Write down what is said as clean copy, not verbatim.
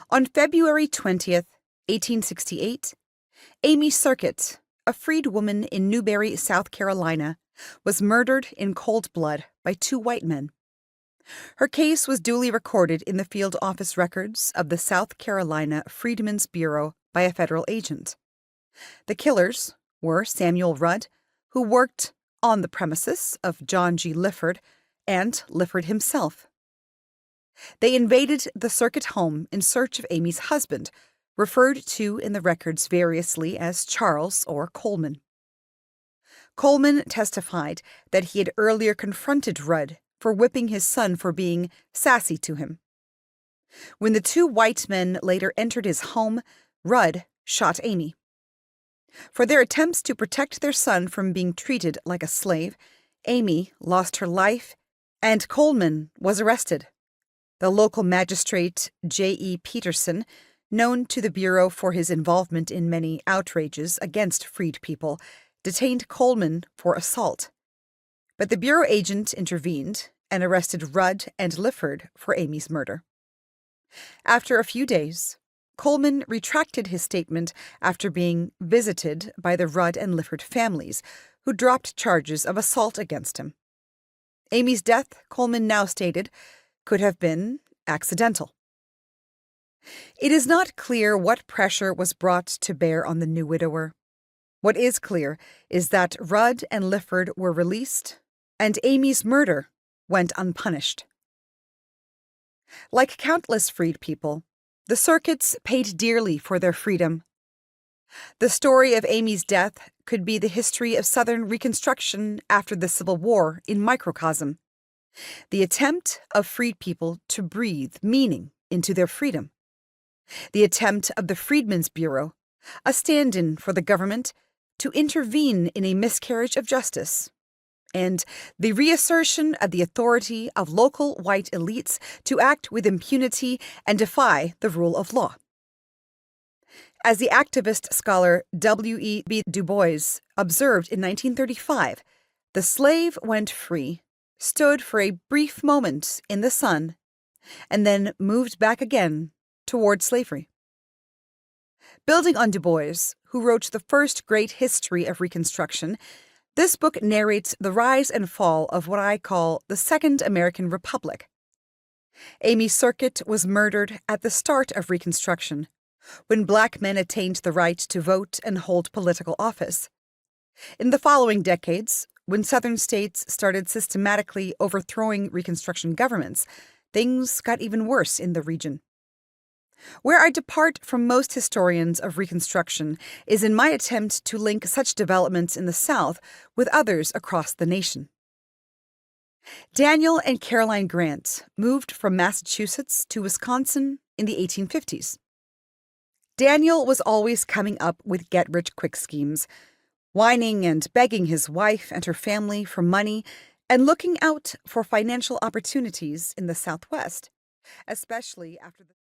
On February 20th, 1868, Amy Circuit, a freed woman in Newberry, South Carolina, was murdered in cold blood by two white men. Her case was duly recorded in the field office records of the South Carolina Freedmen's Bureau by a federal agent. The killers were Samuel Rudd, who worked on the premises of John G. Lifford, and Lifford himself. They invaded the Circuit home in search of Amy's husband, referred to in the records variously as Charles or Coleman. Coleman testified that he had earlier confronted Rudd for whipping his son for being sassy to him. When the two white men later entered his home, Rudd shot Amy. For their attempts to protect their son from being treated like a slave, Amy lost her life, and Coleman was arrested. The local magistrate, J.E. Peterson, known to the Bureau for his involvement in many outrages against freed people, detained Coleman for assault. But the Bureau agent intervened and arrested Rudd and Lifford for Amy's murder. After a few days, Coleman retracted his statement after being visited by the Rudd and Lifford families, who dropped charges of assault against him. Amy's death, Coleman now stated, could have been accidental. It is not clear what pressure was brought to bear on the new widower. What is clear is that Rudd and Lifford were released, and Amy's murder went unpunished. Like countless freed people, the Circuits paid dearly for their freedom. The story of Amy's death could be the history of Southern Reconstruction after the Civil War in microcosm, the attempt of freed people to breathe meaning into their freedom, the attempt of the Freedmen's Bureau, a stand-in for the government, to intervene in a miscarriage of justice, and the reassertion of the authority of local white elites to act with impunity and defy the rule of law. As the activist scholar W.E.B. Du Bois observed in 1935, the slave went free, stood for a brief moment in the sun, and then moved back again toward slavery. Building on Du Bois, who wrote the first great history of Reconstruction, this book narrates the rise and fall of what I call the Second American Republic. Amy Circuit was murdered at the start of Reconstruction, when black men attained the right to vote and hold political office. In the following decades, when Southern states started systematically overthrowing Reconstruction governments, things got even worse in the region. Where I depart from most historians of Reconstruction is in my attempt to link such developments in the South with others across the nation. Daniel and Caroline Grant moved from Massachusetts to Wisconsin in the 1850s. Daniel was always coming up with get-rich-quick schemes, whining and begging his wife and her family for money and looking out for financial opportunities in the Southwest, especially after the